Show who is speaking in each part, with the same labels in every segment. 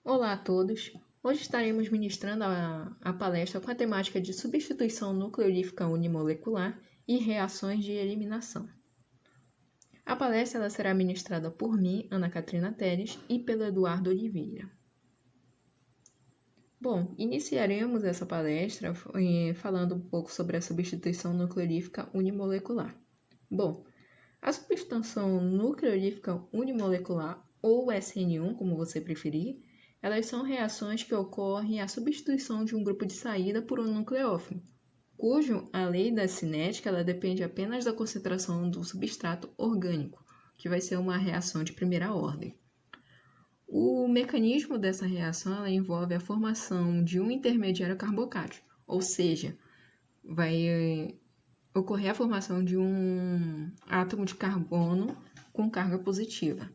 Speaker 1: Olá a todos! Hoje estaremos ministrando a palestra com a temática de substituição nucleorífica unimolecular e reações de eliminação. A palestra ela será ministrada por mim, Ana Catrina Teres, e pelo Eduardo Oliveira. Bom, iniciaremos essa palestra falando um pouco sobre a substituição nucleorífica unimolecular. Bom, a substituição nucleorífica unimolecular, ou SN1, como você preferir, elas são reações que ocorrem a substituição de um grupo de saída por um nucleófilo, cujo a lei da cinética ela depende apenas da concentração do substrato orgânico, que vai ser uma reação de primeira ordem. O mecanismo dessa reação ela envolve a formação de um intermediário carboxátil, ou seja, vai ocorrer a formação de um átomo de carbono com carga positiva.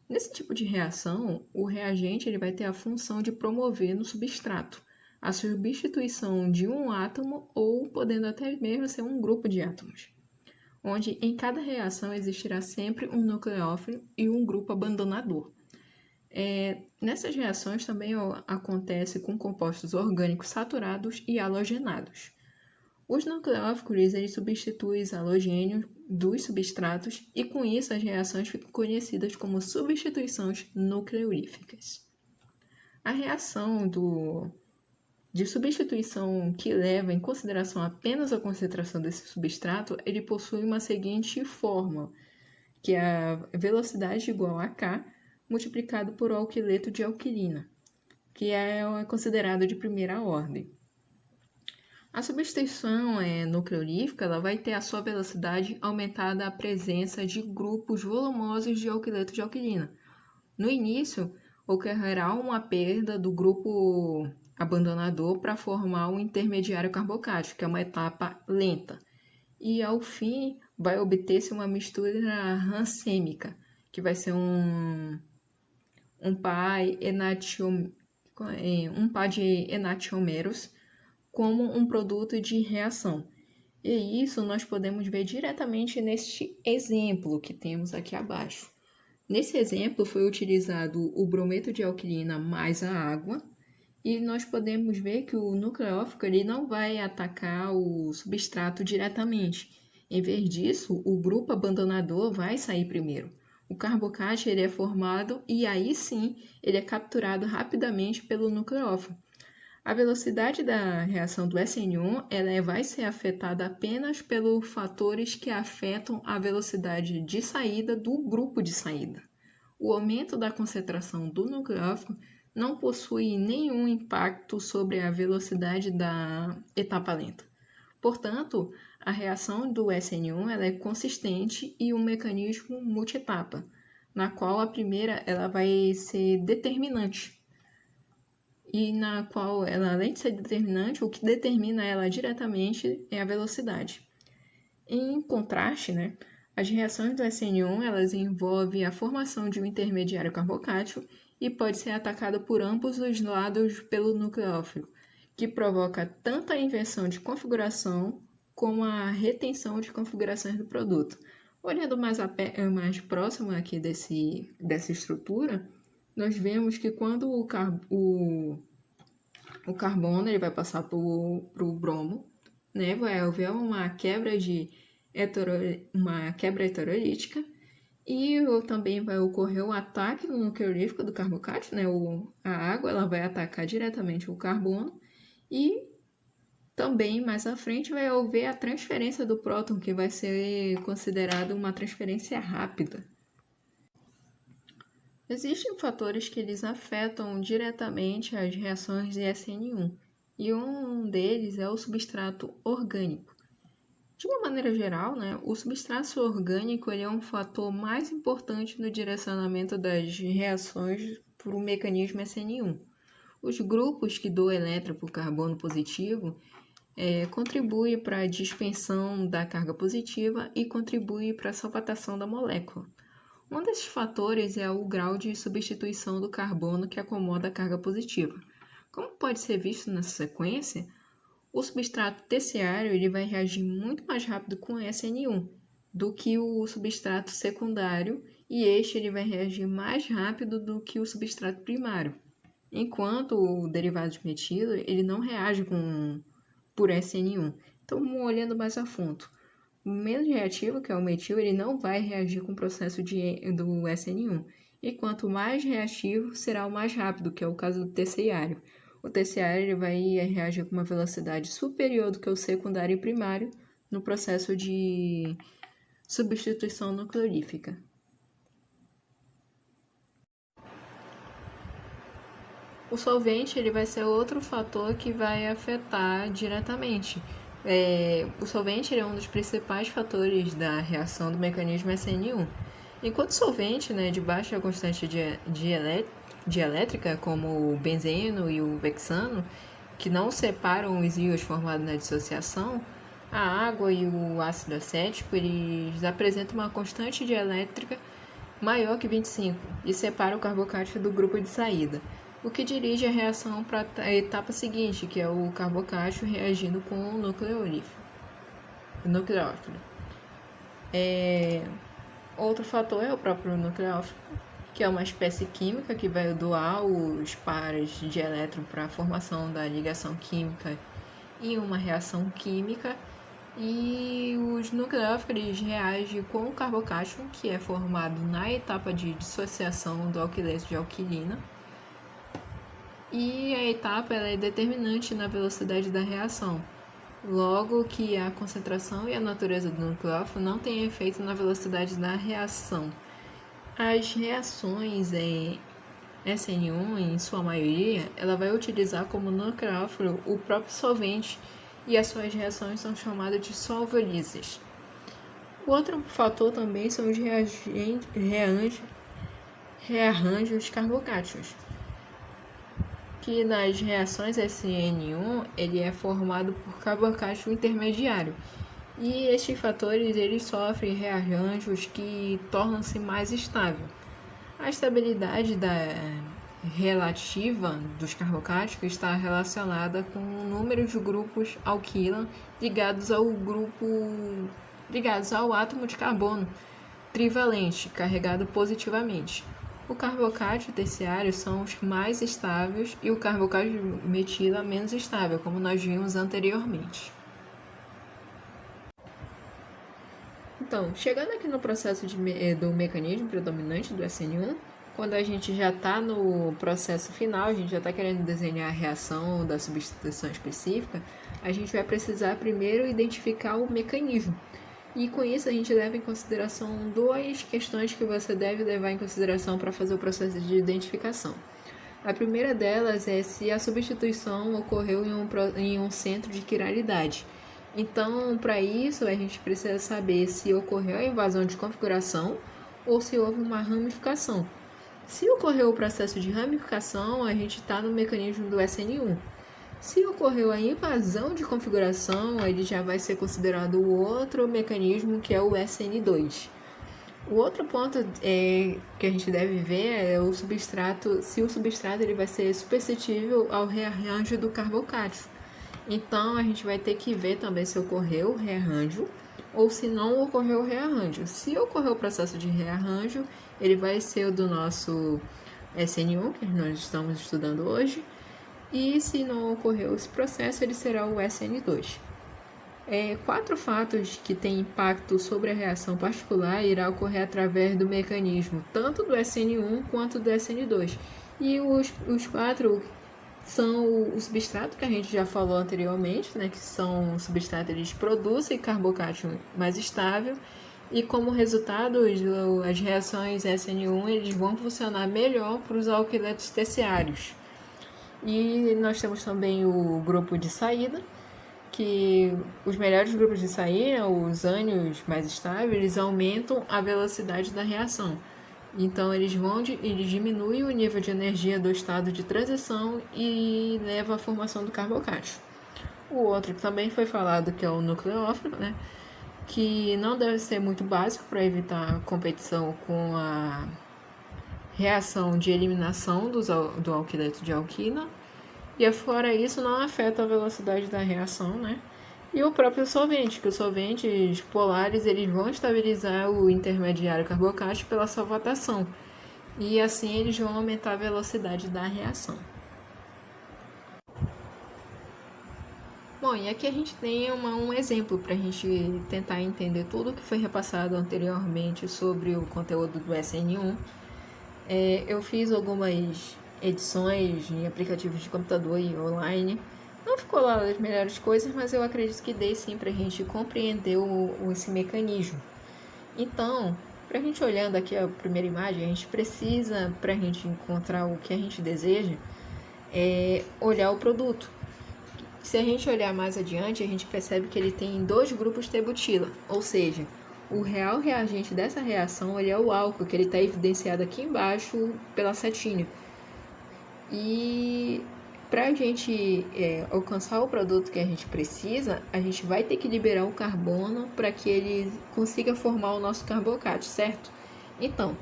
Speaker 1: Nesse tipo de reação, o reagente ele vai ter a função de promover no substrato a substituição de um átomo ou podendo até mesmo ser um grupo de átomos, onde em cada reação existirá sempre um nucleófilo e um grupo abandonador. Nessas reações também acontece com compostos orgânicos saturados e halogenados. Os nucleófilos eles substituem os halogênios dos substratos e com isso as reações ficam conhecidas como substituições nucleoríficas. A reação de substituição que leva em consideração apenas a concentração desse substrato, ele possui uma seguinte forma, que é a velocidade igual a K multiplicado por alquileto de alquilina, que é considerado de primeira ordem. A substituição nucleorífica ela vai ter a sua velocidade aumentada à presença de grupos volumosos de alquileto de alquilina. No início, ocorrerá uma perda do grupo abandonador para formar um intermediário carboxático, que é uma etapa lenta. E ao fim, vai obter-se uma mistura rancêmica, que vai ser um par de enantiômeros como um produto de reação. E isso nós podemos ver diretamente neste exemplo que temos aqui abaixo. Nesse exemplo foi utilizado o brometo de alquilina mais a água e nós podemos ver que o nucleófilo ele não vai atacar o substrato diretamente. Em vez disso, o grupo abandonador vai sair primeiro. O carboxátil ele é formado e aí sim ele é capturado rapidamente pelo nucleófilo. A velocidade da reação do SN1 ela vai ser afetada apenas pelos fatores que afetam a velocidade de saída do grupo de saída. O aumento da concentração do nucleófilo não possui nenhum impacto sobre a velocidade da etapa lenta. Portanto, a reação do SN1 ela é consistente e um mecanismo multietapa, na qual a primeira ela vai ser determinante e na qual ela, além de ser determinante, o que determina ela diretamente é a velocidade. Em contraste, as reações do SN1 elas envolvem a formação de um intermediário carboxátil e pode ser atacado por ambos os lados pelo nucleófilo, que provoca tanto a inversão de configuração como a retenção de configurações do produto. Olhando mais próximo aqui dessa estrutura, nós vemos que quando o carbono ele vai passar para o bromo, vai haver uma quebra heterolítica e também vai ocorrer o ataque no nucleorífico do carboxátil, a água ela vai atacar diretamente o carbono e também mais à frente vai haver a transferência do próton, que vai ser considerada uma transferência rápida. Existem fatores que eles afetam diretamente as reações de SN1, e um deles é o substrato orgânico. De uma maneira geral, o substrato orgânico ele é um fator mais importante no direcionamento das reações por um mecanismo SN1. Os grupos que doam elétron por carbono positivo contribuem para a dispensão da carga positiva e contribuem para a solvatação da molécula. Um desses fatores é o grau de substituição do carbono que acomoda a carga positiva. Como pode ser visto nessa sequência, o substrato terciário ele vai reagir muito mais rápido com SN1 do que o substrato secundário e este ele vai reagir mais rápido do que o substrato primário. enquanto o derivado de metilo ele não reage por SN1. Então, olhando mais a fundo, o menos reativo, que é o metil, ele não vai reagir com o processo do SN1. E quanto mais reativo, será o mais rápido, que é o caso do terciário. O terciário ele vai reagir com uma velocidade superior do que o secundário e primário no processo de substituição nucleorífica. O solvente ele vai ser outro fator que vai afetar diretamente. O solvente ele é um dos principais fatores da reação do mecanismo SN1. Enquanto o solvente de baixa constante de elétrica, como o benzeno e o hexano, que não separam os íons formados na dissociação, a água e o ácido acético eles apresentam uma constante de elétrica maior que 25 e separa o carbocátion do grupo de saída, o que dirige a reação para a etapa seguinte, que é o carbocátion reagindo com o nucleófilo. Outro fator é o próprio nucleófilo, que é uma espécie química que vai doar os pares de elétron para a formação da ligação química em uma reação química, e os nucleófilos reagem com o carbocátion, que é formado na etapa de dissociação do alquileto de alquilina, e a etapa ela é determinante na velocidade da reação, logo que a concentração e a natureza do nucleófilo não têm efeito na velocidade da reação. As reações em SN1, em sua maioria, ela vai utilizar como nucleófilo o próprio solvente, e as suas reações são chamadas de solvolíses. O outro fator também são os rearranjos carbocátions, que nas reações SN1 ele é formado por carbocátion intermediário, e estes fatores eles sofrem rearranjos que tornam-se mais estável. A estabilidade relativa dos carbocáticos está relacionada com o número de grupos alquila ligados ao átomo de carbono trivalente carregado positivamente. O carbocátion terciário são os mais estáveis e o carbocátion metila menos estável, como nós vimos anteriormente. Então, chegando aqui no processo do mecanismo predominante do SN1, quando a gente já está no processo final, a gente já está querendo desenhar a reação da substituição específica, a gente vai precisar primeiro identificar o mecanismo. E com isso a gente leva em consideração duas questões que você deve levar em consideração para fazer o processo de identificação. A primeira delas é se a substituição ocorreu em um centro de quiralidade. Então, para isso, a gente precisa saber se ocorreu a invasão de configuração ou se houve uma ramificação. Se ocorreu o processo de ramificação, a gente está no mecanismo do SN1. Se ocorreu a invasão de configuração, ele já vai ser considerado o outro mecanismo, que é o SN2. O outro ponto que a gente deve ver é o substrato, se o substrato ele vai ser suscetível ao rearranjo do carbocátion. Então, a gente vai ter que ver também se ocorreu o rearranjo ou se não ocorreu o rearranjo. Se ocorreu o processo de rearranjo, ele vai ser o do nosso SN1, que nós estamos estudando hoje, e se não ocorreu esse processo, ele será o SN2. 4 fatos que têm impacto sobre a reação particular irá ocorrer através do mecanismo, tanto do SN1 quanto do SN2. E os 4 são o substrato, que a gente já falou anteriormente, que são substratos eles produzem carbocátion mais estável, e como resultado, as reações SN1 eles vão funcionar melhor para os alquiletos terciários. E nós temos também o grupo de saída, que os melhores grupos de saída, os ânions mais estáveis, eles aumentam a velocidade da reação. Então, eles diminuem o nível de energia do estado de transição e leva à formação do carbocátion. O outro que também foi falado, que é o nucleófilo, que não deve ser muito básico para evitar a competição com a reação de eliminação do alquileto de alquina, e fora isso não afeta a velocidade da reação, E o próprio solvente, que os solventes polares eles vão estabilizar o intermediário carbocátion pela solvatação, e assim eles vão aumentar a velocidade da reação. Bom, e aqui a gente tem um exemplo para a gente tentar entender tudo que foi repassado anteriormente sobre o conteúdo do SN1. Eu fiz algumas edições em aplicativos de computador e online. Não ficou lá as melhores coisas, mas eu acredito que dê sim para a gente compreender esse mecanismo. Então, para a gente olhando aqui a primeira imagem, a gente precisa, para a gente encontrar o que a gente deseja, olhar o produto. Se a gente olhar mais adiante, a gente percebe que ele tem dois grupos de butila, ou seja, o real reagente dessa reação ele é o álcool, que ele está evidenciado aqui embaixo pela setinha. E para a gente alcançar o produto que a gente precisa, a gente vai ter que liberar o carbono para que ele consiga formar o nosso carbocato, certo? Então,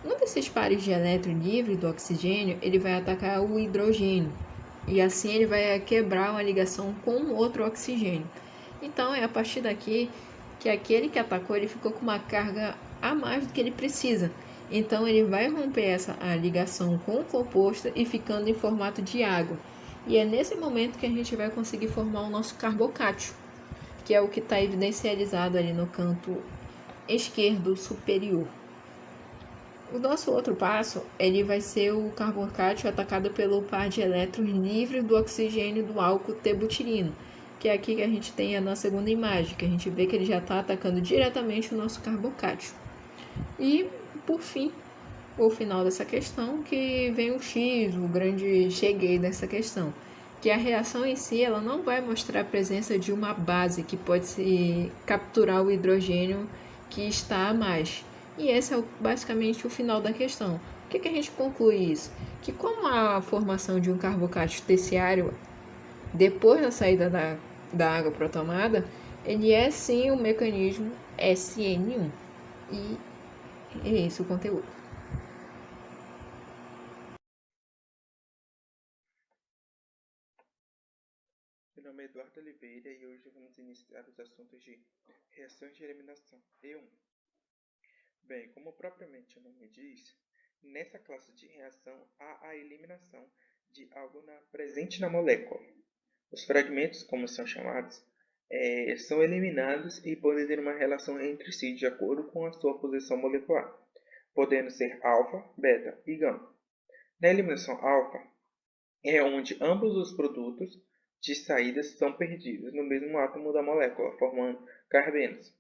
Speaker 1: um desses pares de elétron livre do oxigênio, ele vai atacar o hidrogênio. E assim ele vai quebrar uma ligação com outro oxigênio. Então é a partir daqui que aquele que atacou ele ficou com uma carga a mais do que ele precisa. Então ele vai romper a ligação com o composto e ficando em formato de água. E é nesse momento que a gente vai conseguir formar o nosso carbocátio, que é o que está evidencializado ali no canto esquerdo superior. O nosso outro passo ele vai ser o carbocátio atacado pelo par de elétrons livre do oxigênio do álcool T-butirino, que é aqui que a gente tem na segunda imagem, que a gente vê que ele já está atacando diretamente o nosso carbocátio. E, por fim, o final dessa questão, que vem o X, o grande cheguei dessa questão, que a reação em si ela não vai mostrar a presença de uma base que pode se capturar o hidrogênio que está a mais. E esse é basicamente o final da questão. O que a gente conclui isso? Que como a formação de um carbocato terciário depois da saída da água para a tomada, ele é sim o mecanismo SN1. E é esse o conteúdo.
Speaker 2: Meu nome é Eduardo Oliveira e hoje vamos iniciar os assuntos de reações de eliminação E1. Bem, como propriamente o nome diz, nessa classe de reação há a eliminação de algo presente na molécula. Os fragmentos, como são chamados, são eliminados e podem ter uma relação entre si de acordo com a sua posição molecular, podendo ser alfa, beta e gama. Na eliminação alfa, é onde ambos os produtos de saída são perdidos no mesmo átomo da molécula, formando carbenos.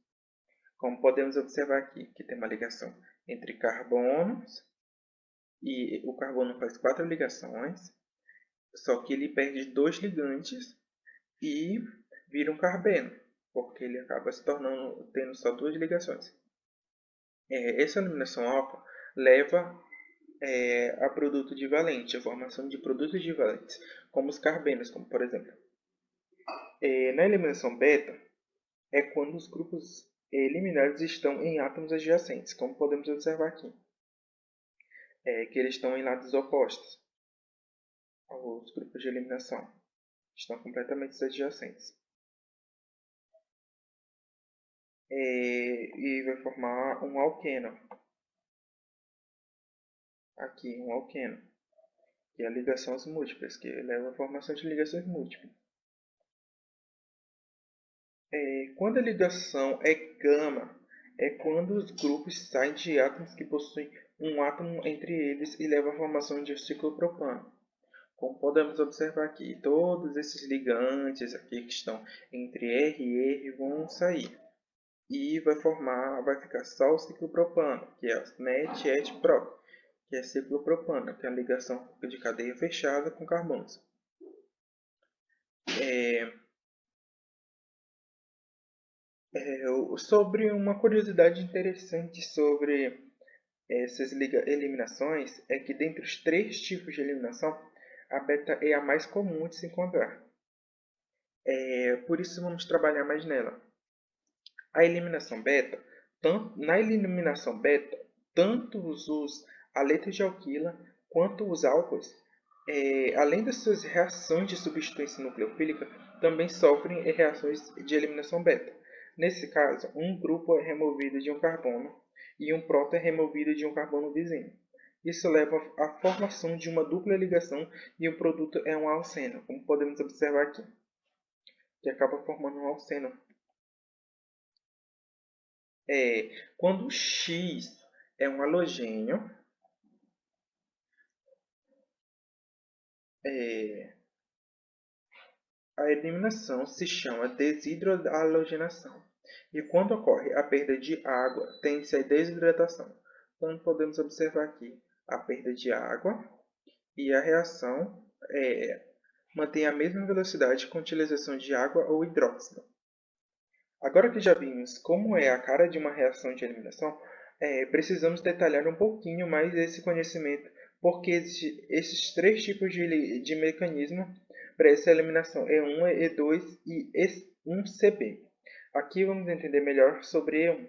Speaker 2: Como podemos observar aqui, que tem uma ligação entre carbonos, e o carbono faz 4 ligações, só que ele perde 2 ligantes e vira um carbeno, porque ele acaba se tornando, tendo só 2 ligações. Essa eliminação alfa leva a produto divalente, a formação de produtos divalentes, como os carbenos, como por exemplo. Na eliminação beta, é quando os grupos eliminados estão em átomos adjacentes, como podemos observar aqui, que eles estão em lados opostos aos grupos de eliminação, estão completamente adjacentes. E vai formar um alqueno, aqui um alqueno, que é ligações múltiplas, que leva à formação de ligações múltiplas. Quando a ligação é gama, é quando os grupos saem de átomos que possuem um átomo entre eles e leva à formação de ciclopropano. Como podemos observar aqui, todos esses ligantes aqui que estão entre R e R vão sair. E vai ficar só o ciclopropano, que é o MET-ET-PROP, que é ciclopropano, que é a ligação de cadeia fechada com carbonos. Sobre uma curiosidade interessante sobre essas eliminações é que dentre os 3 tipos de eliminação, a beta é a mais comum de se encontrar. Por isso vamos trabalhar mais nela. Na eliminação beta, tanto os aletos de alquila quanto os álcoois, além das suas reações de substituição nucleofílica, também sofrem reações de eliminação beta. Nesse caso, um grupo é removido de um carbono e um próton é removido de um carbono vizinho. Isso leva à formação de uma dupla ligação e o produto é um alceno, como podemos observar aqui. que acaba formando um alceno. Quando o X é um halogênio, a eliminação se chama desidrohalogenação. E quando ocorre a perda de água, tem-se a desidratação. Então, podemos observar aqui a perda de água e a reação mantém a mesma velocidade com a utilização de água ou hidróxido. Agora que já vimos como é a cara de uma reação de eliminação, precisamos detalhar um pouquinho mais esse conhecimento, porque existem esses três tipos de mecanismo para essa eliminação, E1, E2 e E1CB. Aqui vamos entender melhor sobre E1.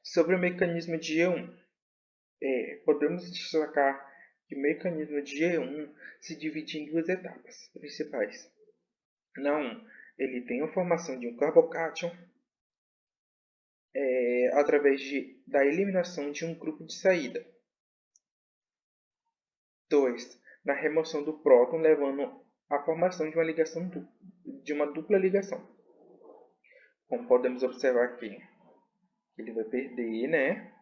Speaker 2: Sobre o mecanismo de E1, podemos destacar que o mecanismo de E1 se divide em duas etapas principais. Na 1, ele tem a formação de um carbocátion através da eliminação de um grupo de saída. 2. Na remoção do próton, levando à formação de uma ligação de uma dupla ligação. Como podemos observar aqui, ele vai perder, né?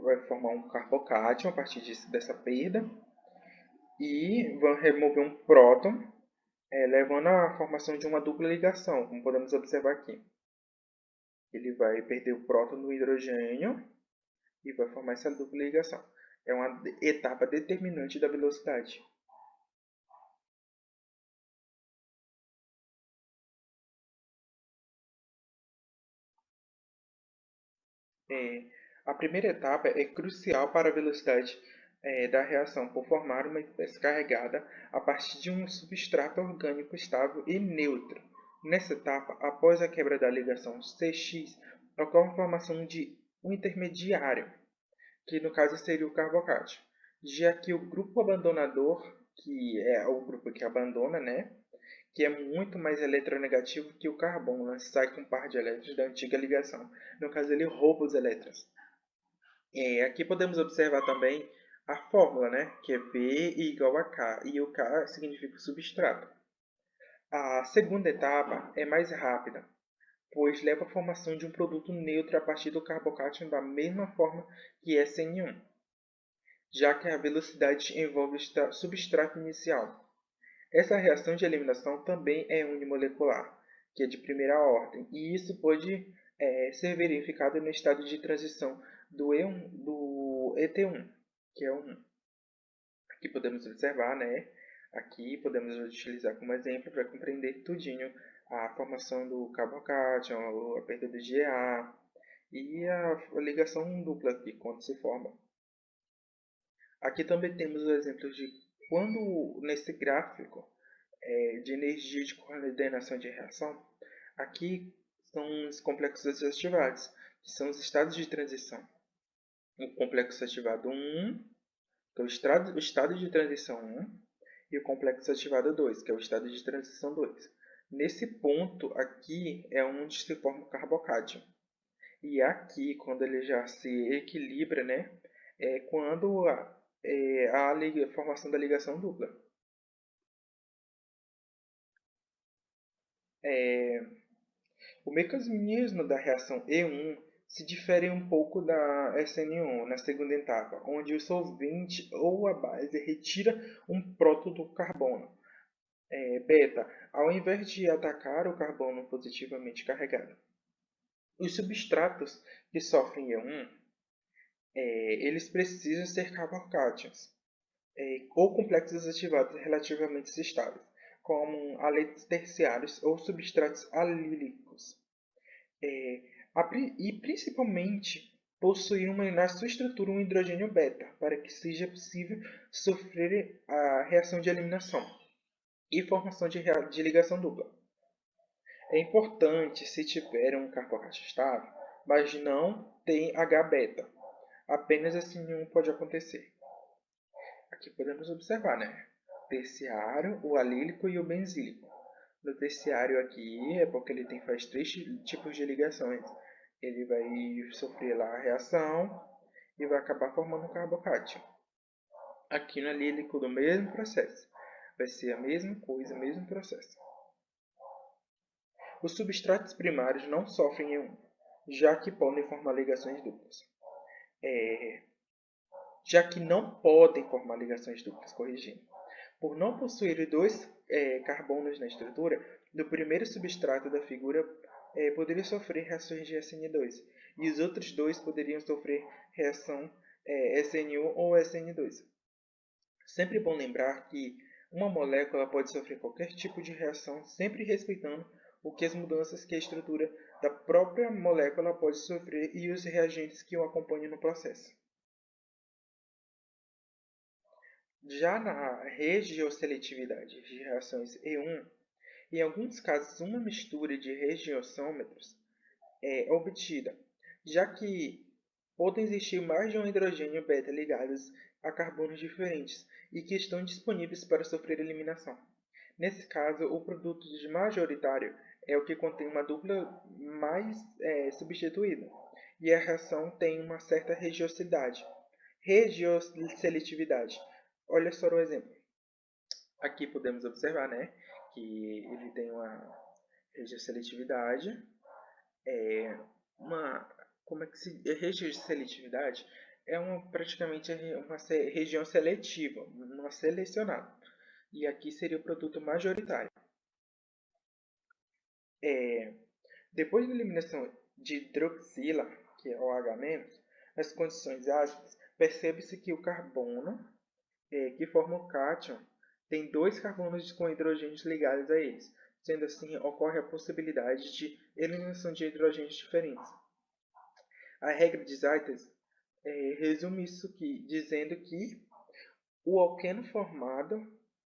Speaker 2: Vai formar um carbocátion a partir dessa perda e vai remover um próton, levando à formação de uma dupla ligação, como podemos observar aqui. Ele vai perder o próton no hidrogênio e vai formar essa dupla ligação. É uma etapa determinante da velocidade. A primeira etapa é crucial para a velocidade da reação, por formar uma espécie carregada a partir de um substrato orgânico estável e neutro. Nessa etapa, após a quebra da ligação CX, ocorre a formação de um intermediário, que no caso seria o carbocátion, já que o grupo abandonador, que é o grupo que abandona, né, que é muito mais eletronegativo que o carbono, sai com um par de elétrons da antiga ligação. No caso, ele rouba os elétrons. Aqui podemos observar também a fórmula, né, que é V igual a K, e o K significa substrato. A segunda etapa é mais rápida, pois leva à formação de um produto neutro a partir do carbocátion da mesma forma que SN1, já que a velocidade envolve o substrato inicial. Essa reação de eliminação também é unimolecular, que é de primeira ordem, e isso pode ser verificado no estado de transição do ET1, que é o 1. Aqui podemos observar, né? Aqui podemos utilizar como exemplo para compreender tudinho a formação do carbocátion, a perda do GA e a ligação dupla aqui, quando se forma. Aqui também temos o exemplo de quando nesse gráfico de energia de coordenação de reação, aqui são os complexos ativados, que são os estados de transição. O complexo ativado 1, que é o estado de transição 1, e o complexo ativado 2, que é o estado de transição 2. Nesse ponto aqui é onde se forma o carbocátion. E aqui, quando ele já se equilibra, né, é quando há a formação da ligação dupla. O mecanismo da reação E1 se difere um pouco da SN1 na segunda etapa, onde o solvente ou a base retira um próton do carbono, beta, ao invés de atacar o carbono positivamente carregado. Os substratos que sofrem E1, eles precisam ser carbocátions, ou complexos ativados relativamente estáveis, como aletos terciários ou substratos alílicos. E principalmente possuir na sua estrutura um hidrogênio beta, para que seja possível sofrer a reação de eliminação e formação de ligação dupla. É importante se tiver um carbocátion estável, mas não tem H-beta. Apenas assim um pode acontecer. Aqui podemos observar, né? Terciário, o alílico e o benzílico. No terciário aqui é porque ele faz três tipos de ligações. Ele vai sofrer lá a reação e vai acabar formando um carbocátion. Aqui no alílico do mesmo processo. vai ser a mesma coisa, o mesmo processo. Os substratos primários não sofrem E1, já que podem formar ligações duplas. Já que não podem formar ligações duplas, corrigindo. Por não possuir dois carbonos na estrutura, do primeiro substrato da figura poderia sofrer reações de SN2, e os outros dois poderiam sofrer reação SN1 ou SN2. Sempre bom lembrar que uma molécula pode sofrer qualquer tipo de reação, sempre respeitando o que as mudanças que a estrutura da própria molécula pode sofrer e os reagentes que o acompanham no processo. Já na regioseletividade de reações E1, em alguns casos uma mistura de regiosômetros é obtida, já que podem existir mais de um hidrogênio beta ligados a carbonos diferentes e que estão disponíveis para sofrer eliminação. Nesse caso, o produto majoritário é o que contém uma dupla mais substituída, e a reação tem uma certa regioseletividade. Olha só o exemplo. Aqui podemos observar, né, que ele tem uma regioseletividade, regioseletividade é praticamente uma região seletiva, uma selecionada. E aqui seria o produto majoritário. Depois da eliminação de hidroxila, que é OH-, nas condições ácidas, percebe-se que o carbono que forma o cátion tem dois carbonos com hidrogênios ligados a eles. Sendo assim, ocorre a possibilidade de eliminação de hidrogênios diferentes. A regra de Zeitz resume isso dizendo que o alqueno formado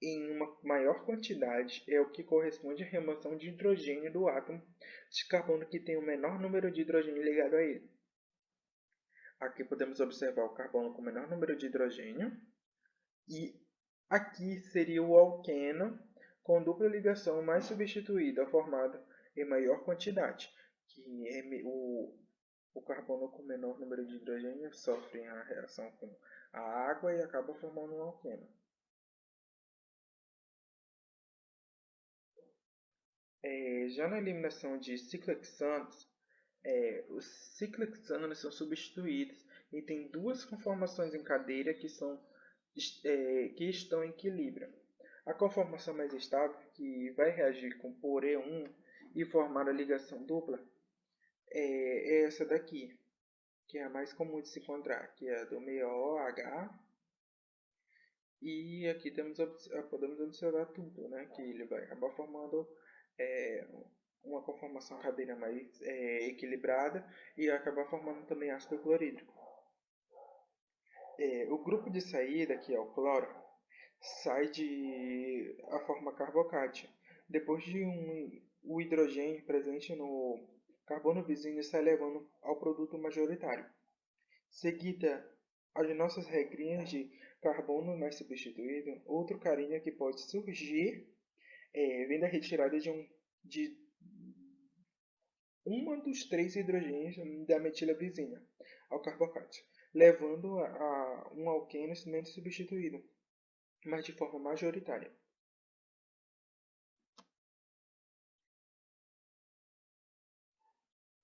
Speaker 2: em uma maior quantidade é o que corresponde à remoção de hidrogênio do átomo de carbono que tem o menor número de hidrogênio ligado a ele. Aqui podemos observar o carbono com o menor número de hidrogênio, e aqui seria o alqueno com dupla ligação mais substituída, formado em maior quantidade, que é o carbono com menor número de hidrogênio sofre a reação com a água e acaba formando um alqueno. Já na eliminação de ciclohexanos, os ciclohexanos são substituídos e tem duas conformações em cadeia que estão em equilíbrio. A conformação mais estável, que vai reagir com por E1 e formar a ligação dupla, é essa daqui, que é a mais comum de se encontrar, que é a do MeOH. E aqui podemos observar tudo, né? Que ele vai acabar formando uma conformação cadeira mais equilibrada e acabar formando também ácido clorídrico. O grupo de saída, que é o cloro, sai de a forma carbocátion. Depois de o hidrogênio presente no carbono vizinho sai levando ao produto majoritário. Seguida as nossas regrinhas de carbono mais substituído, outro carinho que pode surgir vem da retirada de uma dos três hidrogênios da metilabenzina ao carbocátion, levando a um alqueno menos substituído, mas de forma majoritária.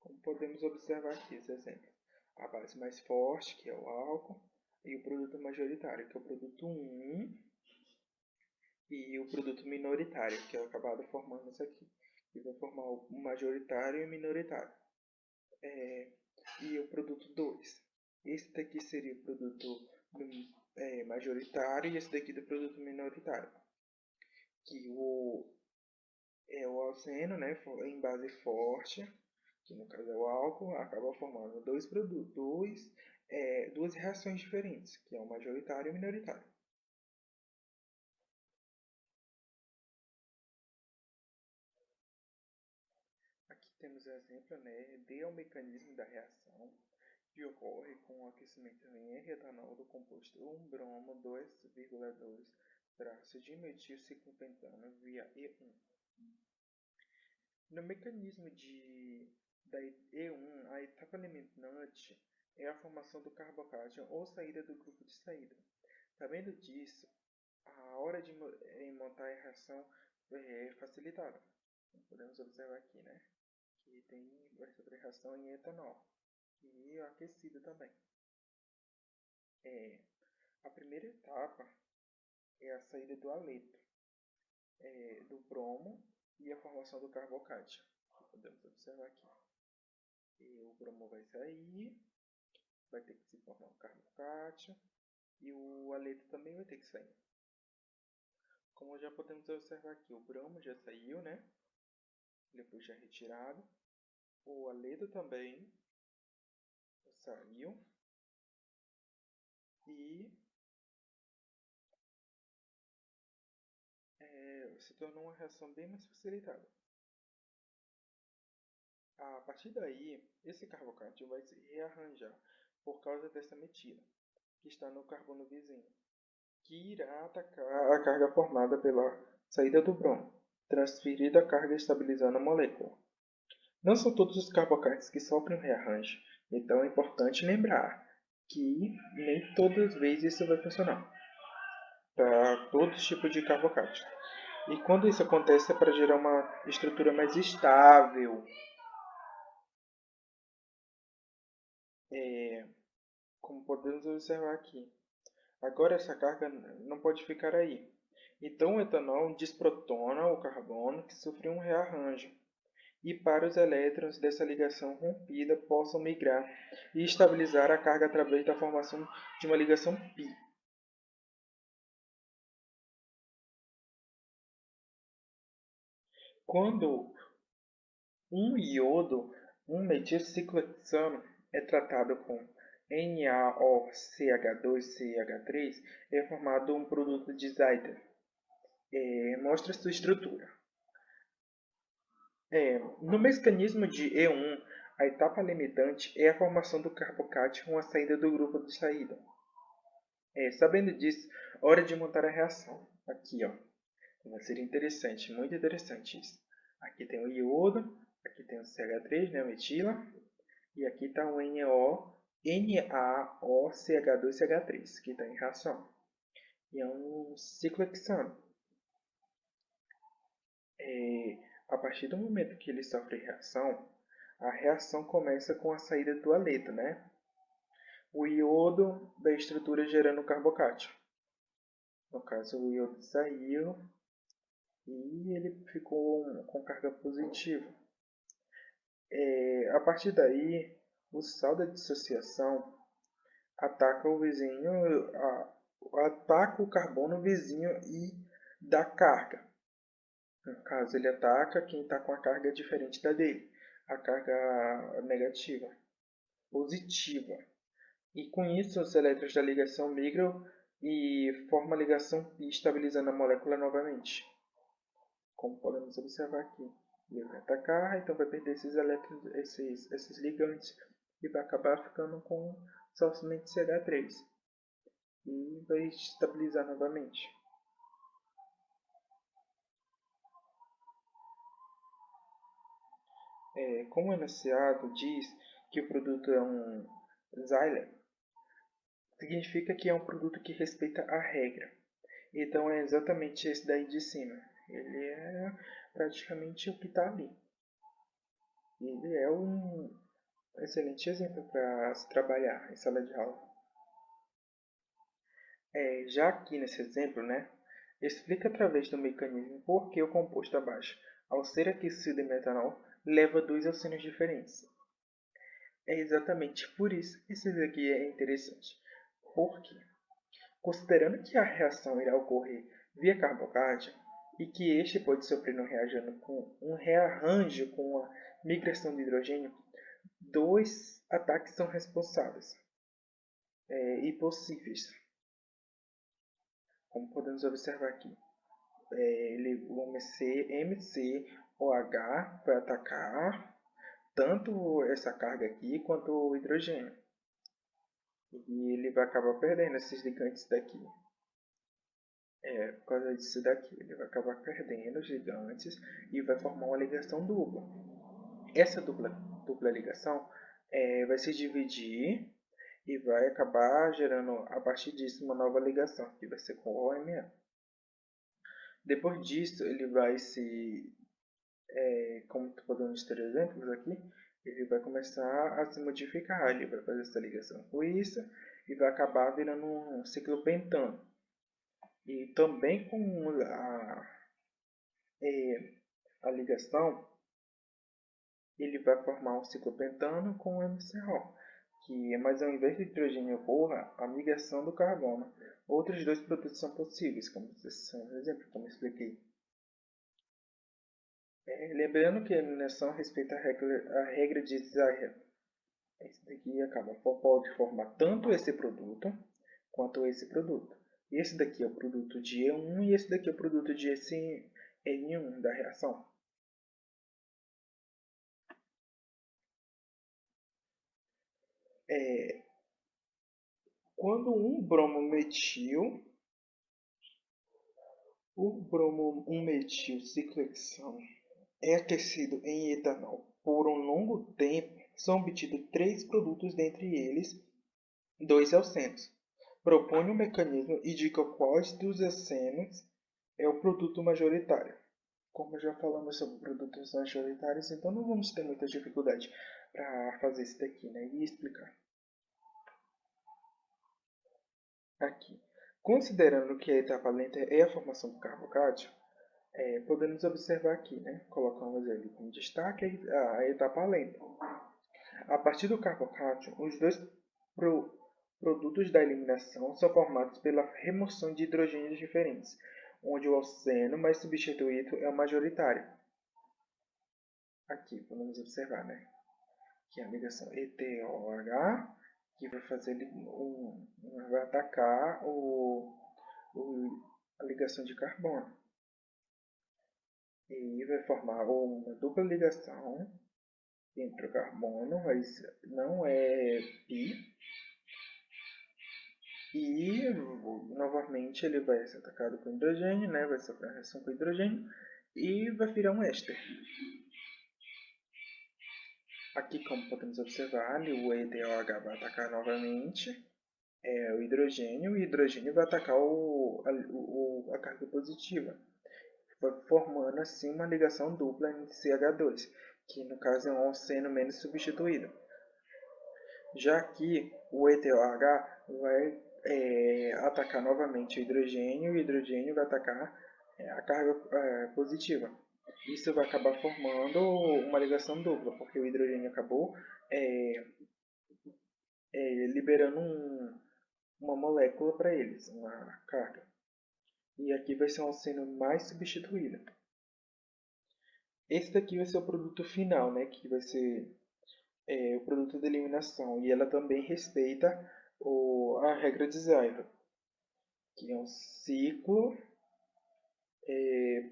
Speaker 2: Como podemos observar aqui esse exemplo. A base mais forte, que é o álcool, e o produto majoritário, que é o produto 1, e o produto minoritário, que é acabado formando isso aqui, que vai formar o majoritário e o minoritário. E o produto 2. Esse daqui seria o produto majoritário e esse daqui do produto minoritário. Que o alceno, né, em base forte, que no caso é o álcool, acaba formando duas reações diferentes, que é o majoritário e o minoritário. Aqui temos o exemplo, né, de um mecanismo da reação que ocorre com o aquecimento em R-etanol do composto 1-bromo 2,2 dimetilciclopentano via E1. No mecanismo da E1, a etapa limitante é a formação do carbocátion ou saída do grupo de saída. Sabendo disso, a hora de montar a reação é facilitada. Podemos observar aqui, né? Que tem essa reação em etanol e aquecido também. A primeira etapa é a saída do haleto, do bromo e a formação do carbocátio. Podemos observar aqui. E o bromo vai sair, vai ter que se formar um carbocátio e o haleto também vai ter que sair. Como já podemos observar aqui, o bromo já saiu, né? Depois já retirado. O haleto também saiu. E se tornou uma reação bem mais facilitada. A partir daí, esse carbocátio vai se rearranjar por causa dessa metila, que está no carbono vizinho, que irá atacar a carga formada pela saída do bromo, transferindo a carga estabilizando a molécula. Não são todos os carbocátios que sofrem um rearranjo, então é importante lembrar que nem todas as vezes isso vai funcionar para todos os tipos de carbocátio. E quando isso acontece é para gerar uma estrutura mais estável, como podemos observar aqui. Agora essa carga não pode ficar aí. Então o etanol desprotona o carbono que sofreu um rearranjo. E para os elétrons dessa ligação rompida possam migrar e estabilizar a carga através da formação de uma ligação π. Quando um iodo, um metilciclohexano, é tratado com NaOCH2CH3, é formado um produto de Zaida. Mostra sua estrutura. No mecanismo de E1, a etapa limitante é a formação do carbocátio com a saída do grupo de saída. Sabendo disso, hora de montar a reação. Aqui, ó. Vai ser interessante, muito interessante isso. Aqui tem o iodo, aqui tem o CH3, né, o metila, e aqui está o NaOCH2CH3, que está em reação. E é um ciclohexano. A partir do momento que ele sofre reação, a reação começa com a saída do haleto, né? O iodo da estrutura gerando carbocátio. No caso, o iodo saiu e ele ficou com carga positiva. A partir daí, o sal da dissociação ataca o vizinho, ataca o carbono vizinho e dá carga. No caso, ele ataca quem está com a carga diferente da dele, a carga negativa, positiva. E com isso, os elétrons da ligação migram e formam a ligação π, estabilizando a molécula novamente. Como podemos observar aqui. Ele vai atacar, então vai perder esses elétrons, esses ligantes, e vai acabar ficando com somente CH3. E vai estabilizar novamente. Como o enunciado diz que o produto é um Xylem, significa que é um produto que respeita a regra. Então é exatamente esse daí de cima. Ele é praticamente o que está ali. Ele é um excelente exemplo para se trabalhar em sala de aula. Já aqui nesse exemplo, né, explica através do mecanismo por que o composto abaixo, ao ser aquecido em metanol, leva dois oceanos diferentes. É exatamente por isso que isso aqui é interessante. Por quê? Considerando que a reação irá ocorrer via carbocátio e que este pode sofrer um rearranjo com a migração de hidrogênio, dois ataques são responsáveis e possíveis, como podemos observar aqui. O MCOH vai atacar tanto essa carga aqui quanto o hidrogênio. E ele vai acabar perdendo esses ligantes daqui. Por causa disso daqui, ele vai acabar perdendo os ligantes e vai formar uma ligação dupla. Essa dupla ligação vai se dividir e vai acabar gerando, a partir disso, uma nova ligação, que vai ser com o OMA. Depois disso, ele vai se, como podemos ter exemplos aqui, ele vai começar a se modificar, ele vai fazer essa ligação com isso e vai acabar virando um ciclopentano. E também com a ligação, ele vai formar um ciclopentano com MCO, que mas ao invés de hidrogênio ocorra a migração do carbono. Outros dois produtos são possíveis, como são exemplo, como expliquei. Lembrando que a eliminação respeita a regra de Zayre. Esse daqui pode formar tanto esse produto quanto esse produto. Esse daqui é o produto de E1 e esse daqui é o produto de N1 da reação. Quando um bromometil, um metil ciclohexano é aquecido em etanol por um longo tempo, são obtidos 3 produtos, dentre eles 2 alcenos. Propõe um mecanismo e indica qual dos alcenos é o produto majoritário. Como já falamos sobre produtos majoritários, então não vamos ter muita dificuldade para fazer isso daqui, né? E explicar. Aqui. Considerando que a etapa lenta é a formação do carbocato, podemos observar aqui, né? Colocamos ele como destaque a etapa lenta. A partir do carbocato, os dois produtos da eliminação são formados pela remoção de hidrogênios diferentes, onde o alceno mais substituído é o majoritário. Aqui podemos observar, né? Que é a ligação ETOH, que vai fazer vai atacar a ligação de carbono. E vai formar uma dupla ligação entre o carbono, mas não é pi. E novamente ele vai ser atacado com hidrogênio, né? Vai sofrer uma reação com hidrogênio e vai virar um éster. Aqui, como podemos observar, o ETOH vai atacar novamente o hidrogênio, e o hidrogênio vai atacar a carga positiva, formando assim uma ligação dupla entre CH2, que no caso é um alceno menos substituído. Já que o ETOH vai atacar novamente o hidrogênio, e o hidrogênio vai atacar a carga positiva. Isso vai acabar formando uma ligação dupla, porque o hidrogênio acabou liberando uma molécula para eles, uma carga. E aqui vai ser um alceno mais substituído. Esse daqui vai ser o produto final, né, que vai ser o produto de eliminação. E ela também respeita a regra de Zayre, que é um ciclo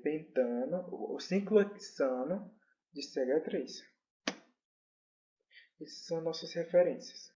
Speaker 2: pentano, o ciclo hexano de CH3. Essas são nossas referências.